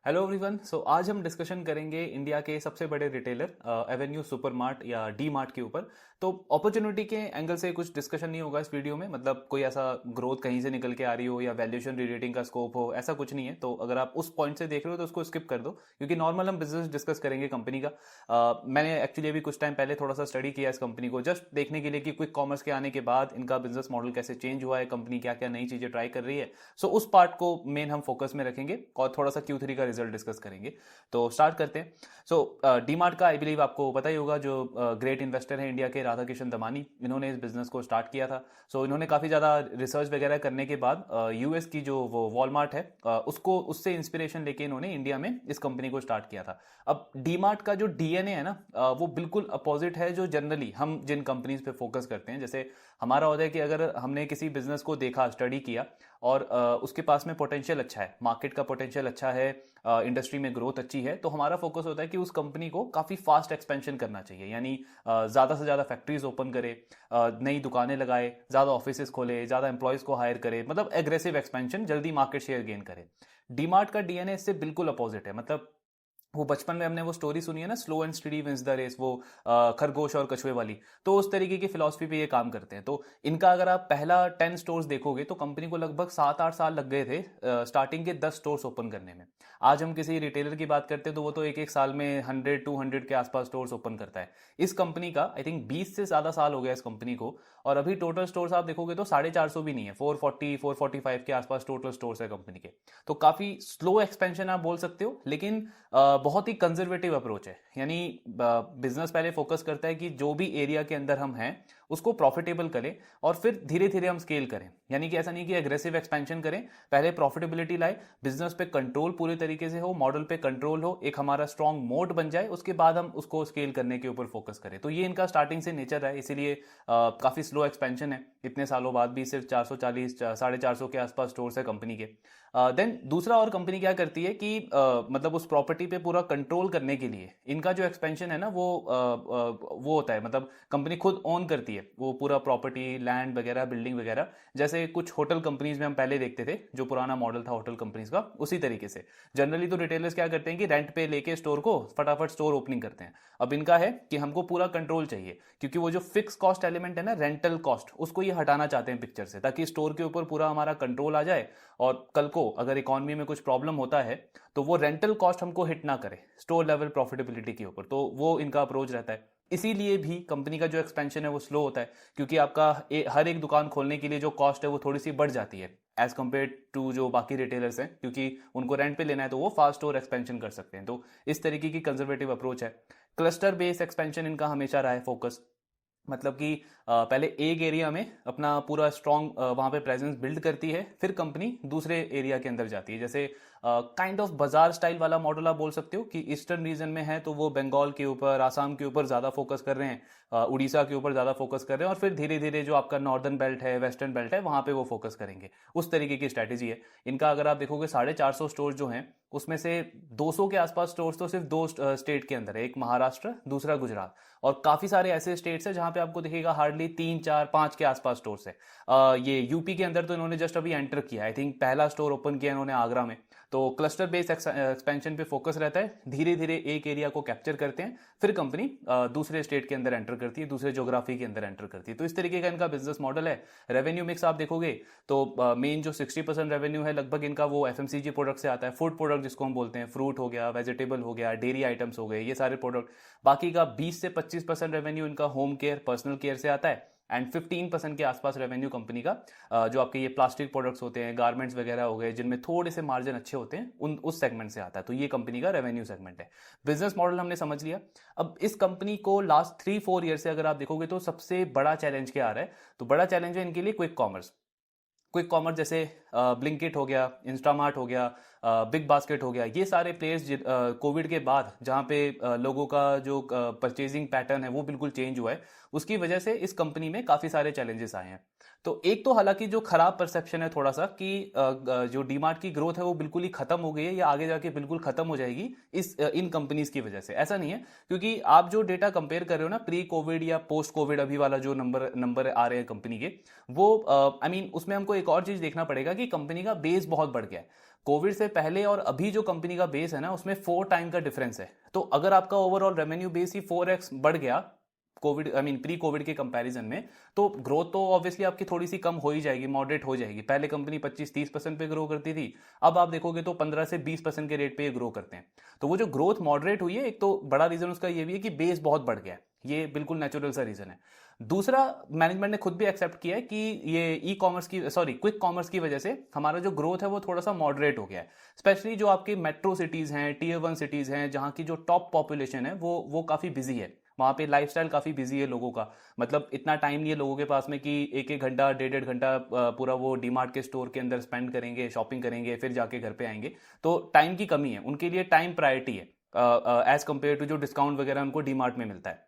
Hello everyone. आज हम discussion करेंगे इंडिया के सबसे बड़े रिटेलर एवेन्यू सुपरमार्ट या डी मार्ट के ऊपर। तो अपॉर्चुनिटी के एंगल से कुछ डिस्कशन नहीं होगा इस वीडियो में, मतलब कोई ऐसा ग्रोथ कहीं से निकल के आ रही हो या वैल्यूएशन रिलेटिंग का स्कोप हो, ऐसा कुछ नहीं है। तो अगर आप उस पॉइंट से देख रहे हो तो उसको स्किप कर दो, क्योंकि नॉर्मल हम बिजनेस डिस्कस करेंगे कंपनी का। मैंने एक्चुअली अभी कुछ टाइम पहले थोड़ा सा स्टडी किया इस कंपनी को, जस्ट देखने के लिए कि क्विक कॉमर्स के आने के बाद इनका बिजनेस मॉडल कैसे चेंज हुआ है, कंपनी क्या क्या नई चीजें ट्राई कर रही है। उस पार्ट को मेन हम फोकस में रखेंगे और थोड़ा सा Q3 का रिजल्ट डिस्कस करेंगे। तो स्टार्ट करते हैं। डीमार्ट का आई बिलीव आपको पता ही होगा, जो ग्रेट इन्वेस्टर है इंडिया के राधा किशन दमानी, इन्होंने इस बिजनेस को स्टार्ट किया था। इन्होंने काफ़ी ज़्यादा रिसर्च वगैरह करने के बाद यूएस की जो वो वॉलमार्ट है, उसको उससे इंस्पिरेशन लेके इन्होंने इंडिया में इस कंपनी को स्टार्ट किया था। अब डीमार्ट का जो डीएनए है ना, वो बिल्कुल अपोजिट है जो जनरली हम जिन कंपनीज पे फोकस करते हैं। जैसे हमारा होता है कि अगर हमने किसी बिजनेस को देखा, स्टडी किया और उसके पास में पोटेंशियल अच्छा है, मार्केट का पोटेंशियल अच्छा है, इंडस्ट्री में ग्रोथ अच्छी है, तो हमारा फोकस होता है कि उस कंपनी को काफ़ी फास्ट एक्सपेंशन करना चाहिए। यानी ज़्यादा से ज़्यादा फैक्ट्रीज ओपन करे, नई दुकानें लगाए, ज़्यादा ऑफिसेज खोले, ज़्यादा एम्प्लॉयज़ को हायर करे, मतलब एग्रेसिव एक्सपेंशन, जल्दी मार्केट शेयर गेन करे। डीमार्ट का डीएनए इससे बिल्कुल अपोजिट है। मतलब वो बचपन में हमने वो स्टोरी सुनी है ना, slow and steady wins the race, वो खरगोश और कछुए वाली। तो उस तरीके की फिलॉसफी पे ये काम करते हैं। तो इनका अगर आप पहला 10 स्टोर्स देखोगे तो कंपनी को लगभग 7-8 साल लग गए थे स्टार्टिंग के 10 स्टोर्स ओपन करने में। आज हम किसी रिटेलर की बात करते हैं तो वो तो एक एक साल में 100-200 के आसपास स्टोर्स ओपन करता है। इस कंपनी का आई थिंक 20 से ज़्यादा साल हो गया इस कंपनी को, और अभी टोटल स्टोर्स आप देखोगे तो 450 भी नहीं है, 440-445 के आसपास टोटल स्टोर्स है कंपनी के। तो काफ़ी स्लो एक्सपेंशन आप बोल सकते हो, लेकिन बहुत ही कंजर्वेटिव अप्रोच है। यानी बिजनेस पहले फोकस करता है कि जो भी एरिया के अंदर हम हैं उसको प्रॉफिटेबल करें और फिर धीरे धीरे हम स्केल करें। यानी कि ऐसा नहीं कि एग्रेसिव एक्सपेंशन करें, पहले प्रॉफिटेबिलिटी लाए, बिजनेस पे कंट्रोल पूरे तरीके से हो, मॉडल पे कंट्रोल हो, एक हमारा स्ट्रॉन्ग मोड बन जाए, उसके बाद हम उसको स्केल करने के ऊपर फोकस करें। तो ये इनका स्टार्टिंग से नेचर है, इसीलिए काफ़ी स्लो एक्सपेंशन है। इतने सालों बाद भी सिर्फ 440 450 के आसपास स्टोर्स है कंपनी के। देन दूसरा, और कंपनी क्या करती है कि मतलब उस प्रॉपर्टी पे पूरा कंट्रोल करने के लिए इनका जो एक्सपेंशन है ना, वो होता है, मतलब कंपनी खुद ओन करती है वो पूरा प्रॉपर्टी, लैंड वगैरह, बिल्डिंग वगैरह। जैसे कुछ होटल कंपनीज में हम पहले देखते थे, जो पुराना मॉडल था होटल कंपनीज का, उसी तरीके से जनरली तो रिटेलर्स क्या करते हैं कि रेंट पे लेके स्टोर को फटाफट स्टोर ओपनिंग करते हैं। अब इनका है कि हमको पूरा कंट्रोल चाहिए, क्योंकि वो जो फिक्स कॉस्ट एलिमेंट है ना, रेंटल कॉस्ट, उसको ये हटाना चाहते हैं पिक्चर से, ताकि स्टोर के ऊपर पूरा हमारा कंट्रोल आ जाए और कल को अगर इकोनॉमी में कुछ प्रॉब्लम होता है तो वो रेंटल कॉस्ट हमको हिट ना करे स्टोर लेवल प्रॉफिटेबिलिटी के ऊपर। तो वो इनका अप्रोच रहता है। इसीलिए भी कंपनी का जो एक्सपेंशन है वो स्लो होता है, क्योंकि आपका हर एक दुकान खोलने के लिए जो कॉस्ट है वो थोड़ी सी बढ़ जाती है एज कंपेयर टू जो बाकी रिटेलर्स हैं, क्योंकि उनको रेंट पे लेना है तो वो फास्ट स्टोर एक्सपेंशन कर सकते हैं। तो इस तरीके की कंजर्वेटिव अप्रोच है। क्लस्टर बेस्ड एक्सपेंशन इनका हमेशा रहा है फोकस। मतलब कि पहले एक एरिया में अपना पूरा स्ट्रॉन्ग वहाँ पे प्रेजेंस बिल्ड करती है, फिर कंपनी दूसरे एरिया के अंदर जाती है। जैसे काइंड ऑफ बाजार स्टाइल वाला मॉडल आप बोल सकते हो कि ईस्टर्न रीजन में है तो वो बंगाल के ऊपर, आसाम के ऊपर ज़्यादा फोकस कर रहे हैं, उड़ीसा के ऊपर ज़्यादा फोकस कर रहे हैं, और फिर धीरे धीरे जो आपका नॉर्दर्न बेल्ट है, वेस्टर्न बेल्ट है, वहाँ पे वो फोकस करेंगे। उस तरीके की स्ट्रैटेजी है इनका। अगर आप देखोगे 450 स्टोर जो हैं, उसमें से 200 के आसपास स्टोर्स तो सिर्फ दो स्टेट के अंदर है, एक महाराष्ट्र, दूसरा गुजरात। और काफ़ी सारे ऐसे स्टेट्स हैं जहाँ पे आपको दिखेगा हार्डली 3-4-5 के आसपास स्टोर्स है। ये यूपी के अंदर तो इन्होंने जस्ट अभी एंटर किया, आई थिंक पहला स्टोर ओपन किया इन्होंने आगरा में। तो क्लस्टर बेस्ड एक्सपेंशन पे फोकस रहता है, धीरे धीरे एक एरिया को कैप्चर करते हैं, फिर कंपनी दूसरे स्टेट के अंदर एंटर करती है, दूसरे ज्योग्राफी के अंदर एंटर करती है। तो इस तरीके का इनका बिजनेस मॉडल है। रेवेन्यू मिक्स आप देखोगे तो मेन जो 60% रेवेन्यू है लगभग इनका वो एफएमसीजी प्रोडक्ट से आता है, फूड प्रोडक्ट जिसको हम बोलते हैं, फ्रूट हो गया, वेजिटेबल हो गया, डेयरी आइटम्स हो गए, ये सारे प्रोडक्ट। बाकी का 20 से 25% रेवेन्यू इनका होम केयर, पर्सनल केयर से आता है, एंड 15% के आसपास रेवेन्यू कंपनी का जो आपके ये प्लास्टिक प्रोडक्ट्स होते हैं, गारमेंट्स वगैरह हो गए, जिनमें थोड़े से मार्जिन अच्छे होते हैं, उन उस सेगमेंट से आता है। तो ये कंपनी का रेवेन्यू सेगमेंट है। बिजनेस मॉडल हमने समझ लिया। अब इस कंपनी को लास्ट 3-4 ईयर से अगर आप देखोगे तो सबसे बड़ा चैलेंज क्या आ रहा है, तो बड़ा चैलेंज है इनके लिए क्विक कॉमर्स। क्विक कॉमर्स जैसे ब्लिंकिट हो गया, इंस्टामार्ट हो गया, बिग बास्केट हो गया, ये सारे प्लेयर्स कोविड के बाद जहाँ पे लोगों का जो परचेजिंग पैटर्न है वो बिल्कुल चेंज हुआ है, उसकी वजह से इस कंपनी में काफ़ी सारे चैलेंजेस आए हैं। तो एक तो हालांकि जो खराब परसेप्शन है थोड़ा सा कि जो डीमार्ट की ग्रोथ है वो बिल्कुल ही खत्म हो गई है या आगे जाके बिल्कुल खत्म हो जाएगी इन कंपनीज की वजह से। ऐसा नहीं है, क्योंकि आप जो डेटा कंपेयर कर रहे हो ना, प्री कोविड या पोस्ट कोविड अभी वाला जो नंबर आ रहे हैं कंपनी के, वो आई मीन उसमें हमको एक और चीज देखना पड़ेगा कि कंपनी का बेस बहुत बढ़ गया है। कोविड से पहले और अभी जो कंपनी का बेस है ना, उसमें 4 टाइम का डिफरेंस है। तो अगर आपका ओवरऑल रेवेन्यू बेस ही 4x बढ़ गया कोविड प्री कोविड के कंपैरिजन में, तो ग्रोथ तो ऑब्वियसली आपकी थोड़ी सी कम हो ही जाएगी, मॉडरेट हो जाएगी। पहले कंपनी 25-30% पे ग्रो करती थी, अब आप देखोगे तो 15 से 20% के रेट पे ग्रो करते हैं। तो वो जो ग्रोथ मॉडरेट हुई है, एक तो बड़ा रीजन उसका ये भी है कि बेस बहुत बढ़ गया है, ये बिल्कुल नेचुरल सा रीजन है। दूसरा, मैनेजमेंट ने खुद भी एक्सेप्ट किया है कि ये ई कॉमर्स की क्विक कॉमर्स की वजह से हमारा जो ग्रोथ है वो थोड़ा सा मॉडरेट हो गया है। स्पेशली जो आपके मेट्रो सिटीज हैं, टियर 1 सिटीज हैं, जहाँ की जो टॉप पॉपुलेशन है वो काफी बिजी है। वहाँ पे लाइफस्टाइल काफी बिजी है लोगों का। मतलब इतना टाइम नहीं है लोगों के पास में कि एक एक घंटा 1.5-1.5 घंटा पूरा वो डीमार्ट के स्टोर के अंदर स्पेंड करेंगे, शॉपिंग करेंगे, फिर जाके घर पे आएंगे। तो टाइम की कमी है, उनके लिए टाइम प्रायोरिटी है एज कंपेयर टू जो डिस्काउंट वगैरह उनको डीमार्ट में मिलता है।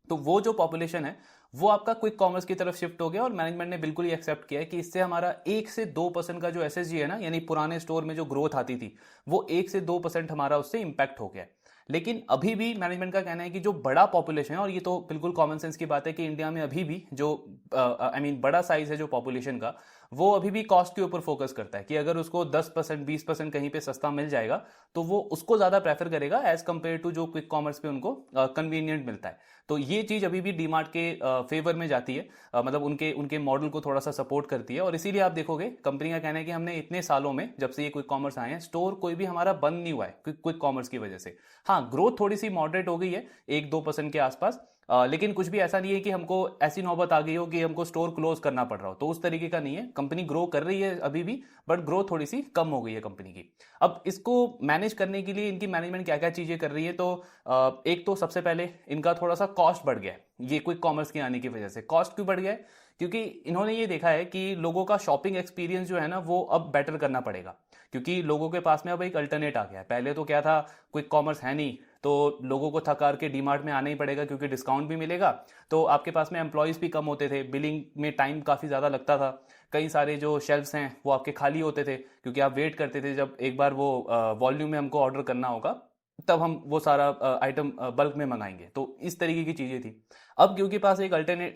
तो वो जो पॉपुलेशन है वो आपका क्विक कॉमर्स की तरफ शिफ्ट हो गया, और मैनेजमेंट ने बिल्कुल ही एक्सेप्ट किया है कि इससे हमारा 1 से 2% का जो एसएसजी है ना, यानी पुराने स्टोर में जो ग्रोथ आती थी, वो 1 से 2% हमारा उससे इंपैक्ट हो गया है। लेकिन अभी भी मैनेजमेंट का कहना है कि जो बड़ा पॉपुलेशन है, और ये तो बिल्कुल कॉमन सेंस की बात है कि इंडिया में अभी भी जो बड़ा साइज है जो पॉपुलेशन का, वो अभी भी कॉस्ट के ऊपर फोकस करता है कि अगर उसको 10% 20% कहीं पे सस्ता मिल जाएगा तो वो उसको ज्यादा प्रेफर करेगा एज कंपेयर टू जो क्विक कॉमर्स पे उनको कन्वीनियंट मिलता है। तो ये चीज अभी भी डीमार्ट के फेवर में जाती है, मतलब उनके उनके मॉडल को थोड़ा सा सपोर्ट करती है। और इसीलिए आप देखोगे कंपनी का कहना है कि हमने इतने सालों में, जब से ये क्विक कॉमर्स आए हैं, स्टोर कोई भी हमारा बंद नहीं हुआ है क्विक कॉमर्स की वजह से। हाँ, ग्रोथ थोड़ी सी मॉडरेट हो गई है 1-2% के आसपास, लेकिन कुछ भी ऐसा नहीं है कि हमको ऐसी नौबत आ गई हो कि हमको स्टोर क्लोज करना पड़ रहा हो, तो उस तरीके का नहीं है। कंपनी ग्रो कर रही है अभी भी, बट ग्रोथ थोड़ी सी कम हो गई है कंपनी की। अब इसको मैनेज करने के लिए इनकी मैनेजमेंट क्या क्या चीजें कर रही है, तो एक तो सबसे पहले इनका थोड़ा सा कॉस्ट बढ़ गया है। ये क्विक कॉमर्स के आने की वजह से कॉस्ट क्यों बढ़ गया है? क्योंकि इन्होंने ये देखा है कि लोगों का शॉपिंग एक्सपीरियंस जो है ना, वो अब बेटर करना पड़ेगा, क्योंकि लोगों के पास में अब एक अल्टरनेट आ गया है। पहले तो क्या था, क्विक कॉमर्स है नहीं, तो लोगों को थक हार के डीमार्ट में आना ही पड़ेगा क्योंकि डिस्काउंट भी मिलेगा। तो आपके पास में एम्प्लॉयज भी कम होते थे, बिलिंग में टाइम काफ़ी ज़्यादा लगता था, कई सारे जो शेल्फ्स हैं वो आपके खाली होते थे, क्योंकि आप वेट करते थे जब एक बार वो वॉल्यूम में हमको ऑर्डर करना होगा, तब हम वो सारा आइटम बल्क में मंगाएंगे। तो इस तरीके की चीज़ें थी। अब क्योंकि पास एक अल्टरनेट,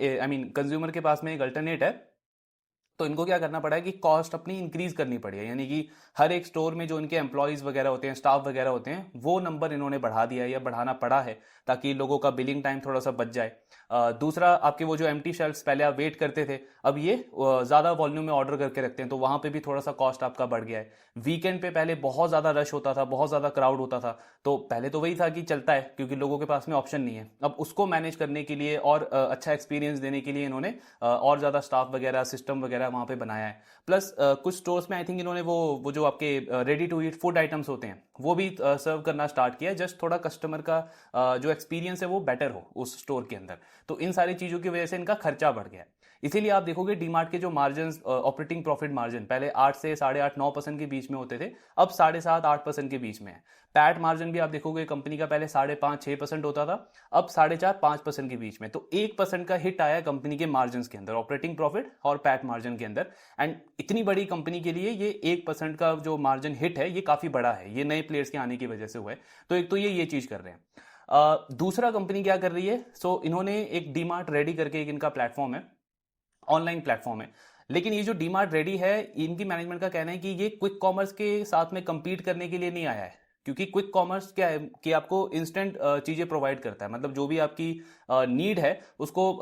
कंज्यूमर के पास में एक अल्टरनेट है, तो इनको क्या करना पड़ा है कि कॉस्ट अपनी इंक्रीज करनी पड़ी है। यानी कि हर एक स्टोर में जो इनके एम्प्लॉयज वगैरह होते हैं, स्टाफ वगैरह होते हैं, वो नंबर इन्होंने बढ़ा दिया है या बढ़ाना पड़ा है, ताकि लोगों का बिलिंग टाइम थोड़ा सा बच जाए। दूसरा, आपके वो जो एम्प्टी शेल्फ्स पहले आप वेट करते थे, अब ये ज़्यादा वॉल्यूम में ऑर्डर करके रखते हैं, तो वहाँ पे भी थोड़ा सा कॉस्ट आपका बढ़ गया है। वीकेंड पे पहले बहुत ज़्यादा रश होता था, बहुत ज़्यादा क्राउड होता था, तो पहले तो वही था कि चलता है क्योंकि लोगों के पास में ऑप्शन नहीं है। अब उसको मैनेज करने के लिए और अच्छा एक्सपीरियंस देने के लिए इन्होंने और ज़्यादा स्टाफ वगैरह, सिस्टम वगैरह वहाँ पे बनाया है। प्लस कुछ स्टोर्स में आई थिंक इन्होंने वो जो आपके ready to eat food items होते हैं वो भी सर्व करना स्टार्ट किया है, जस्ट थोड़ा कस्टमर का जो एक्सपीरियंस है वो बेटर हो उस स्टोर के अंदर। तो इन सारी चीज़ों की वजह से इनका खर्चा बढ़ गया है। इसीलिए आप देखोगे डीमार्ट के जो मार्जिन, ऑपरेटिंग प्रॉफिट मार्जिन पहले 8 से 8.5-9% के बीच में होते थे, अब 7.5-8% के बीच में है। पैट मार्जिन भी आप देखोगे कंपनी का पहले 5.5-6% होता था, अब 4.5-5% के बीच में। तो 1% का हिट आया कंपनी के मार्जिन के अंदर, ऑपरेटिंग प्रॉफिट और पैट मार्जिन के अंदर। एंड इतनी बड़ी कंपनी के लिए ये 1% का जो मार्जिन हिट है ये काफी बड़ा है, ये नए प्लेयर्स के आने की वजह से हुआ है। तो एक तो ये चीज कर रहे हैं। दूसरा, कंपनी क्या कर रही है, सो इन्होंने एक डीमार्ट रेडी करके एक इनका प्लेटफॉर्म है, ऑनलाइन प्लेटफॉर्म है। लेकिन ये जो डीमार्ट रेडी है, इनकी मैनेजमेंट का कहना है कि ये क्विक कॉमर्स के साथ में compete करने के लिए नहीं आया है। क्योंकि क्विक कॉमर्स क्या है कि आपको इंस्टेंट चीजें प्रोवाइड करता है, मतलब जो भी आपकी नीड है उसको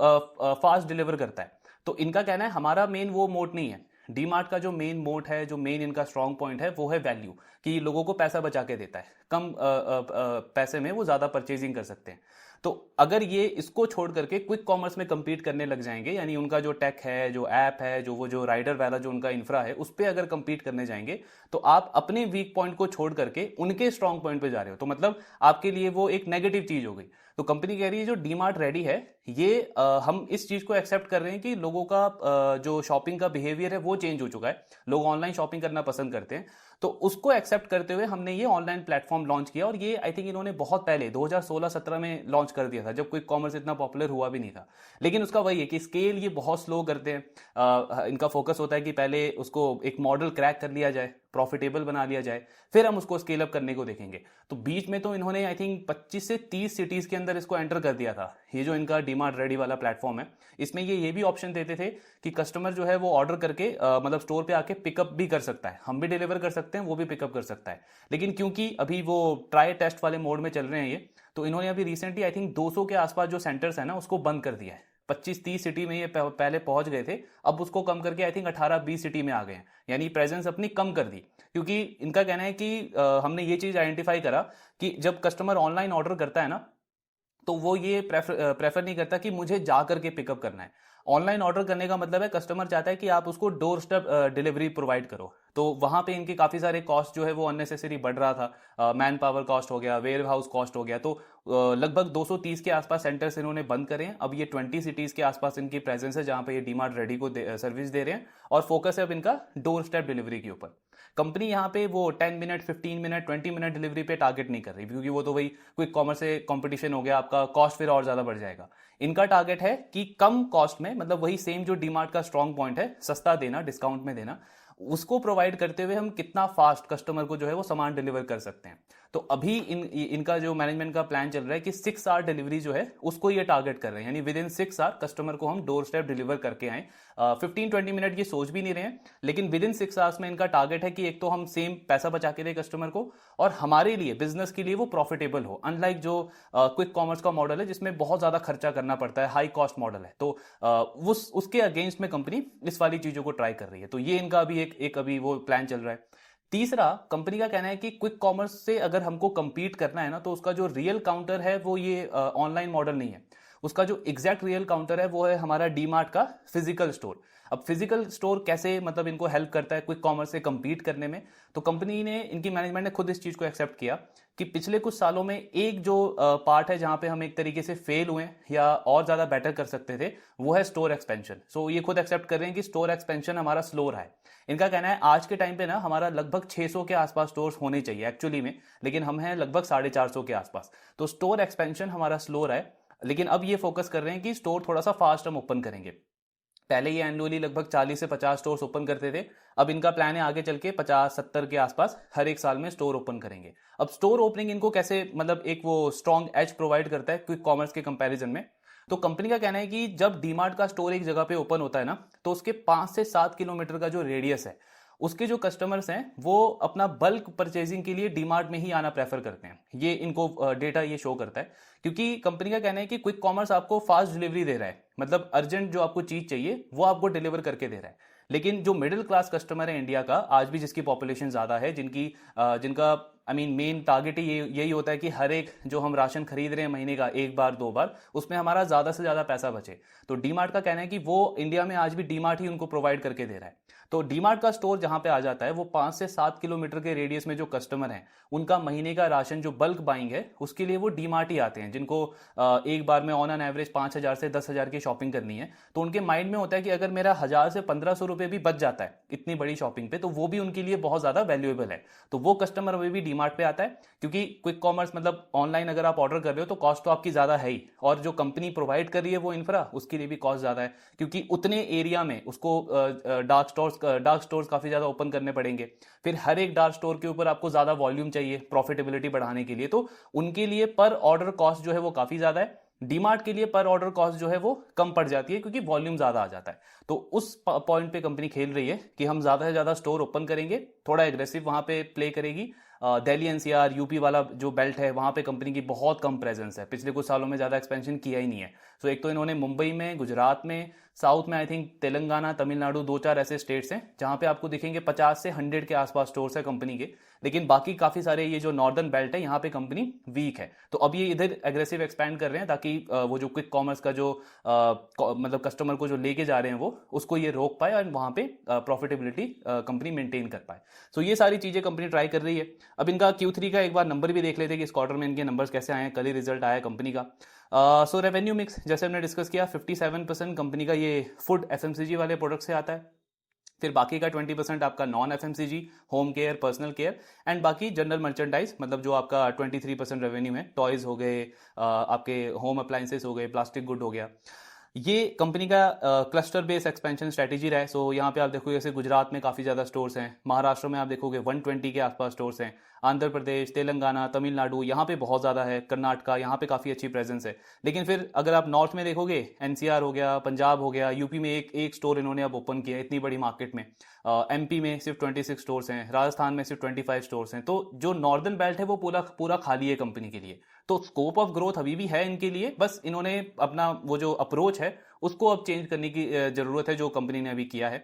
फास्ट डिलीवर करता है। तो इनका कहना है हमारा मेन वो मोट नहीं है। डीमार्ट का जो मेन मोट है, जो मेन इनका स्ट्रॉन्ग पॉइंट है, वो है वैल्यू, कि लोगों को पैसा बचा के देता है, कम पैसे में वो ज्यादा परचेजिंग कर सकते हैं। तो अगर ये इसको छोड़ करके क्विक कॉमर्स में compete करने लग जाएंगे, यानी उनका जो टेक है, जो ऐप है, जो राइडर वाला जो उनका इंफ्रा है, उस पर अगर compete करने जाएंगे, तो आप अपने वीक पॉइंट को छोड़ करके उनके स्ट्रॉन्ग पॉइंट पे जा रहे हो, तो मतलब आपके लिए वो एक नेगेटिव चीज हो गई। तो कंपनी कह रही है जो डीमार्ट रेडी है, ये हम इस चीज को एक्सेप्ट कर रहे हैं कि लोगों का जो शॉपिंग का बिहेवियर है वो चेंज हो चुका है, लोग ऑनलाइन शॉपिंग करना पसंद करते हैं। तो उसको एक्सेप्ट करते हुए हमने ये ऑनलाइन प्लेटफॉर्म लॉन्च किया, और ये आई थिंक इन्होंने बहुत पहले 2016-17 में लॉन्च कर दिया था, जब क्विक कॉमर्स इतना पॉपुलर हुआ भी नहीं था। लेकिन उसका वही है कि स्केल ये बहुत स्लो करते हैं। इनका फोकस होता है कि पहले उसको एक मॉडल क्रैक कर लिया जाए, प्रॉफिटेबल बना लिया जाए, फिर हम उसको स्केल अप करने को देखेंगे। तो बीच में तो इन्होंने आई थिंक 25 से 30 सिटीज के अंदर इसको एंटर कर दिया था। ये जो इनका डीमार्ट रेडी वाला प्लेटफॉर्म है, इसमें ये भी ऑप्शन देते थे कि कस्टमर जो है वो ऑर्डर करके मतलब स्टोर पे आके पिकअप भी कर सकता है, हम भी डिलीवर कर सकते हैं, वो भी पिकअप कर सकता है। लेकिन क्योंकि अभी वो ट्राई टेस्ट वाले मोड में चल रहे हैं ये, तो इन्होंने अभी रिसेंटली आई थिंक 200 के आसपास जो सेंटर्स है ना उसको बंद कर दिया है। 25-30 सिटी में ये पहले पहुंच गए थे, अब उसको कम करके आई थिंक 18-20 सिटी में आ गए हैं, यानी प्रेजेंस अपनी कम कर दी। क्योंकि इनका कहना है कि हमने ये चीज आइडेंटिफाई करा कि जब कस्टमर ऑनलाइन ऑर्डर करता है ना, तो वो ये प्रेफर नहीं करता कि मुझे जा करके पिकअप करना है। ऑनलाइन ऑर्डर करने का मतलब है कस्टमर चाहता है कि आप उसको डोर स्टेप डिलीवरी प्रोवाइड करो। तो वहां पे इनके काफी सारे कॉस्ट जो है वो अननेसेसरी बढ़ रहा था, मैन पावर कॉस्ट हो गया, वेयर हाउस कॉस्ट हो गया। तो लगभग 230 के आसपास सेंटर्स इन्होंने बंद करे हैं। अब ये 20 सिटीज के आसपास इनकी प्रेजेंस है जहां पे ये डीमार्ट रेडी को सर्विस दे रहे हैं, और फोकस है अब इनका डोर स्टेप डिलीवरी के ऊपर। कंपनी यहाँ पे वो 10 मिनट, 15 मिनट, 20 मिनट डिलीवरी पे टारगेट नहीं कर रही, क्योंकि वो तो वही क्विक कॉमर्स से कंपटीशन हो गया, आपका कॉस्ट फिर और ज्यादा बढ़ जाएगा। इनका टारगेट है कि कम कॉस्ट में, मतलब वही सेम जो डीमार्ट का स्ट्रॉन्ग पॉइंट है, सस्ता देना, डिस्काउंट में देना, उसको प्रोवाइड करते हुए हम कितना फास्ट कस्टमर को जो है वो सामान डिलीवर कर सकते हैं। तो अभी इनका जो मैनेजमेंट का प्लान चल रहा है कि 6 आवर डिलीवरी जो है उसको ये टारगेट कर रहे हैं, यानी विद इन 6 आवर कस्टमर को हम डोर स्टेप डिलीवर करके आए। 15-20 मिनट ये सोच भी नहीं रहे हैं, लेकिन विद इन 6 आवर्स में इनका टारगेट है कि एक तो हम सेम पैसा बचा के दें कस्टमर को, और हमारे लिए बिजनेस के लिए वो प्रॉफिटेबल हो। अनलाइक जो क्विक कॉमर्स का मॉडल है जिसमें बहुत ज्यादा खर्चा करना पड़ता है, हाई कॉस्ट मॉडल है, तो उसके अगेंस्ट में कंपनी इस वाली चीजों को ट्राई कर रही है। तो ये इनका अभी एक अभी वो प्लान चल रहा है। तीसरा, कंपनी का कहना है कि क्विक कॉमर्स से अगर हमको compete करना है ना, तो उसका जो रियल काउंटर है वो ये ऑनलाइन मॉडल नहीं है। उसका जो एग्जैक्ट रियल काउंटर है वो है हमारा डीमार्ट का फिजिकल स्टोर। अब फिजिकल स्टोर कैसे मतलब इनको हेल्प करता है क्विक कॉमर्स से compete करने में, तो कंपनी ने, इनकी मैनेजमेंट ने खुद इस चीज को एक्सेप्ट किया कि पिछले कुछ सालों में एक जो पार्ट है जहां पे हम एक तरीके से फेल हुए या और ज्यादा बेटर कर सकते थे, वो है स्टोर एक्सपेंशन। सो ये खुद एक्सेप्ट कर रहे हैं कि स्टोर एक्सपेंशन हमारा स्लो रहा है। इनका कहना है आज के टाइम पे ना हमारा लगभग 600 के आसपास स्टोर्स होने चाहिए एक्चुअली में, लेकिन हम हैं लगभग 450 के आसपास। तो स्टोर एक्सपेंशन हमारा स्लो रहा है, लेकिन अब ये फोकस कर रहे हैं कि स्टोर थोड़ा सा फास्ट हम ओपन करेंगे। पहले ये एनुअली लगभग 40 से 50 स्टोर्स ओपन करते थे, अब इनका प्लान है आगे चल के 50-70 के आसपास हर एक साल में स्टोर ओपन करेंगे। अब स्टोर ओपनिंग इनको कैसे मतलब एक वो स्ट्रॉन्ग एज प्रोवाइड करता है क्विक कॉमर्स के कंपैरिजन में, तो कंपनी का कहना है कि जब डीमार्ट का स्टोर एक जगह पे ओपन होता है ना, तो उसके 5 से 7 किलोमीटर का जो रेडियस है, उसके जो कस्टमर्स हैं वो अपना बल्क परचेजिंग के लिए डीमार्ट में ही आना प्रेफर करते हैं। ये इनको डेटा ये शो करता है, क्योंकि कंपनी का कहना है कि क्विक कॉमर्स आपको फास्ट डिलीवरी दे रहा है, मतलब अर्जेंट जो आपको चीज चाहिए वो आपको डिलीवर करके दे रहा है। लेकिन जो मिडिल क्लास कस्टमर है इंडिया का, आज भी जिसकी पॉपुलेशन ज्यादा है, जिनका मेन टारगेट ही यही होता है कि हर एक जो हम राशन खरीद रहे हैं महीने का 1 बार 2 बार, उसमें हमारा ज्यादा से ज्यादा पैसा बचे। तो डीमार्ट का कहना है कि वो इंडिया में आज भी डीमार्ट ही उनको प्रोवाइड करके दे रहा है। तो डीमार्ट का स्टोर जहां पे आ जाता है, वो 5 से 7 किलोमीटर के रेडियस में जो कस्टमर हैं, उनका महीने का राशन जो बल्क बाइंग है उसके लिए वो डीमार्ट ही आते हैं, जिनको एक बार में ऑन एन एवरेज 5,000 से 10,000 की शॉपिंग करनी है। तो उनके माइंड में होता है कि अगर मेरा 1,000 से 1,500 रुपए भी बच जाता है इतनी बड़ी शॉपिंग पे, तो वो भी उनके लिए बहुत ज्यादा वैल्यूएबल है। तो वो कस्टमर अभी भी डीमार्ट पे आता है, क्योंकि क्विक कॉमर्स मतलब ऑनलाइन अगर आप ऑर्डर कर रहे हो तो कॉस्ट तो आपकी ज्यादा है ही, और जो कंपनी प्रोवाइड कर रही है वो इंफ्रा, उसके लिए भी कॉस्ट ज्यादा है, क्योंकि उतने एरिया में उसको डार्क स्टोर्स काफी ज्यादा ओपन करने पड़ेंगे। फिर हर एक डार्क स्टोर के ऊपर आपको ज्यादा वॉल्यूम चाहिए प्रॉफिटेबिलिटी बढ़ाने के लिए, तो उनके लिए पर ऑर्डर कॉस्ट जो है वो काफी ज्यादा है। डीमार्ट के लिए पर ऑर्डर कॉस्ट जो है वो कम पड़ जाती है, क्योंकि वॉल्यूम ज्यादा आ जाता है। तो उस पॉइंट पे कंपनी खेल रही है कि हम ज्यादा से ज्यादा स्टोर ओपन करेंगे, थोड़ा एग्रेसिव वहां पे प्ले करेगी। दिल्ली एनसीआर यूपी वाला जो बेल्ट है वहां पे कंपनी की बहुत कम प्रेजेंस है, पिछले कुछ सालों में ज्यादा एक्सपेंशन किया ही नहीं है। तो एक तो इन्होंने मुंबई में, गुजरात में, साउथ में आई थिंक तेलंगाना, तमिलनाडु, 2-4 ऐसे स्टेट्स हैं जहां पे आपको दिखेंगे 50 से 100 के आसपास स्टोर्स है कंपनी के। लेकिन बाकी काफी सारे ये जो नॉर्दर्न बेल्ट है यहाँ पे कंपनी वीक है। तो अब ये इधर एग्रेसिव एक्सपैंड कर रहे हैं ताकि वो जो क्विक कॉमर्स का जो मतलब कस्टमर को जो लेके जा रहे हैं वो उसको ये रोक पाए और वहां पे प्रॉफिटेबिलिटी कंपनी मेंटेन कर पाए। सो ये सारी चीजें कंपनी ट्राई कर रही है। अब इनका Q3 का एक बार नंबर भी देख लेते हैं कि इस क्वार्टर में इनके नंबर्स कैसे आए हैं। कल ही रिजल्ट आया कंपनी का। सो रेवेन्यू मिक्स जैसे हमने डिस्कस किया, 57% कंपनी का ये फूड FMCG वाले प्रोडक्ट से आता है, फिर बाकी का 20% आपका non FMCG, home care, personal care, and बाकी जनरल मर्चेंडाइज, मतलब जो आपका 23% रेवेन्यू है, टॉयज हो गए, आपके होम अप्लायंसेस हो गए, प्लास्टिक गुड हो गया। ये कंपनी का क्लस्टर बेस्ड एक्सपेंशन स्ट्रेटेजी रहा है। सो यहाँ पे आप देखोगे जैसे गुजरात में काफ़ी ज़्यादा स्टोर्स हैं, महाराष्ट्र में आप देखोगे 120 के आसपास स्टोर्स हैं, आंध्र प्रदेश, तेलंगाना, तमिलनाडु यहाँ पे बहुत ज़्यादा है, कर्नाटका यहाँ पे काफ़ी अच्छी प्रेजेंस है। लेकिन फिर अगर आप नॉर्थ में देखोगे, एनसीआर हो गया, पंजाब हो गया, यूपी में एक एक स्टोर इन्होंने अब ओपन किया है इतनी बड़ी मार्केट में। एमपी में सिर्फ 26 स्टोर्स हैं, राजस्थान में सिर्फ 25 स्टोर्स हैं। तो जो नॉर्दर्न बेल्ट है वो पूरा पूरा खाली है कंपनी के लिए। तो स्कोप ऑफ ग्रोथ अभी भी है इनके लिए, बस इन्होंने अपना वो जो अप्रोच है उसको अब चेंज करने की जरूरत है, जो कंपनी ने अभी किया है।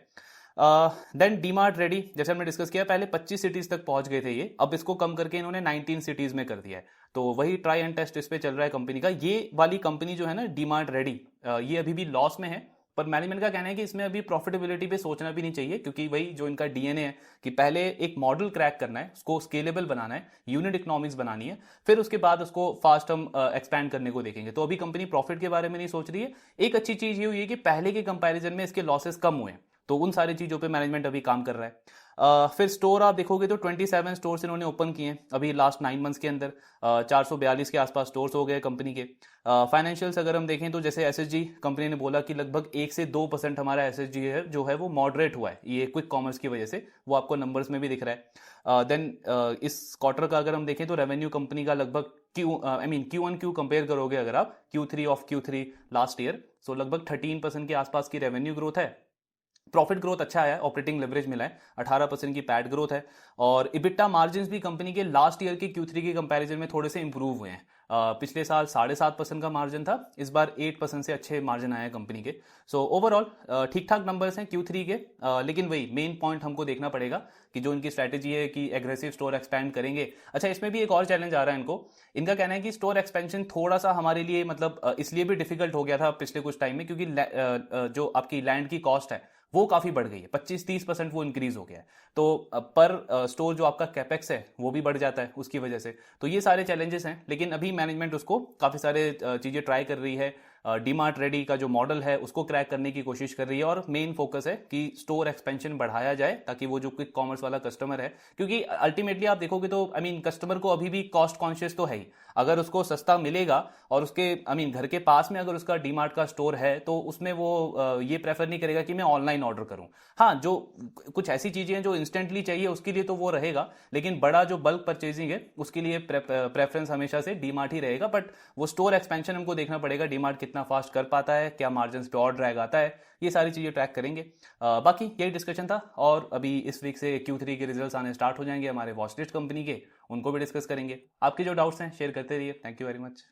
देन डीमार्ट रेडी, जैसे हमने डिस्कस किया पहले 25 सिटीज तक पहुंच गए थे ये, अब इसको कम करके इन्होंने 19 सिटीज में कर दिया है। तो वही ट्राई एंड टेस्ट इस पे चल रहा है कंपनी का। ये वाली कंपनी जो है ना डीमार्ट रेडी, ये अभी भी लॉस में है, पर मैनेजमेंट का कहना है कि इसमें अभी प्रॉफिटेबिलिटी पे सोचना भी नहीं चाहिए, क्योंकि वही जो इनका डीएनए है कि पहले एक मॉडल क्रैक करना है, उसको स्केलेबल बनाना है, यूनिट इकोनॉमिक्स बनानी है, फिर उसके बाद उसको फास्ट हम एक्सपैंड करने को देखेंगे। तो अभी कंपनी प्रॉफिट के बारे में नहीं सोच रही है। एक अच्छी चीज ये हुई है कि पहले के कंपैरिजन में इसके लॉसेस कम हुए हैं, तो उन सारी चीजों पे मैनेजमेंट अभी काम कर रहा है। फिर स्टोर आप देखोगे तो 27 स्टोर्स इन्होंने ओपन किए हैं अभी लास्ट 9 मंथ्स के अंदर। 442 के आसपास स्टोर्स हो गए कंपनी के। फाइनेंशियल्स अगर हम देखें तो जैसे एसएसजी कंपनी ने बोला कि लगभग 1 से 2% हमारा एसएसजी है जो है वो मॉडरेट हुआ है ये क्विक कॉमर्स की वजह से, वो आपको नंबर्स में भी दिख रहा है। देन इस क्वार्टर का अगर हम देखें तो रेवेन्यू कंपनी का लगभग Q1Q कंपेयर करोगे अगर आप Q3 of Q3 last year, सो लगभग 13% के आसपास की रेवेन्यू ग्रोथ है। प्रॉफिट ग्रोथ अच्छा आया है, ऑपरेटिंग लेवरेज मिला है, 18% की पैट ग्रोथ है। और इबिटा मार्जिन भी कंपनी के लास्ट ईयर के Q3 के कंपैरिजन में थोड़े से इंप्रूव हुए हैं। पिछले साल 7.5% का मार्जिन था, इस बार 8% से अच्छे मार्जिन आए हैं कंपनी के। सो ओवरऑल ठीक ठाक नंबर्स हैं Q3 के। लेकिन वही मेन पॉइंट हमको देखना पड़ेगा कि जो इनकी स्ट्रैटेजी है कि एग्रेसिव स्टोर एक्सपैंड करेंगे। अच्छा, इसमें भी एक और चैलेंज आ रहा है इनको। इनका कहना है कि स्टोर एक्सपेंशन थोड़ा सा हमारे लिए मतलब इसलिए भी डिफिकल्ट हो गया था पिछले कुछ टाइम में, क्योंकि जो आपकी लैंड की कॉस्ट है वो काफी बढ़ गई है, 25-30% वो इंक्रीज हो गया है। तो पर स्टोर जो आपका कैपेक्स है वो भी बढ़ जाता है उसकी वजह से। तो ये सारे चैलेंजेस हैं, लेकिन अभी मैनेजमेंट उसको काफी सारे चीजें ट्राई कर रही है। डीमार्ट रेडी का जो मॉडल है उसको क्रैक करने की कोशिश कर रही है, और मेन फोकस है कि स्टोर एक्सपेंशन बढ़ाया जाए ताकि वो जो क्विक कॉमर्स वाला कस्टमर है, क्योंकि अल्टीमेटली आप देखोगे तो कस्टमर को अभी भी कॉस्ट कॉन्शियस तो है ही। अगर उसको सस्ता मिलेगा और उसके घर के पास में अगर उसका डीमार्ट का स्टोर है तो उसमें वो ये प्रेफर नहीं करेगा कि मैं ऑनलाइन ऑर्डर करूं। हाँ, जो कुछ ऐसी चीजें हैं जो इंस्टेंटली चाहिए उसके लिए तो वो रहेगा, लेकिन बड़ा जो बल्क परचेजिंग है उसके लिए प्रेफरेंस हमेशा से डीमार्ट ही रहेगा। बट वो स्टोर एक्सपेंशन हमको देखना पड़ेगा, डीमार्ट कितना फास्ट कर पाता है, क्या मार्जिन पे और ड्रैग आता है, ये सारी चीजें ट्रैक करेंगे। बाकी यही डिस्कशन था, और अभी इस वीक से Q3 के रिजल्ट्स आने स्टार्ट हो जाएंगे हमारे वॉचलिस्ट कंपनी के, उनको भी डिस्कस करेंगे। आपके जो डाउट्स हैं शेयर करते रहिए। Thank you very much.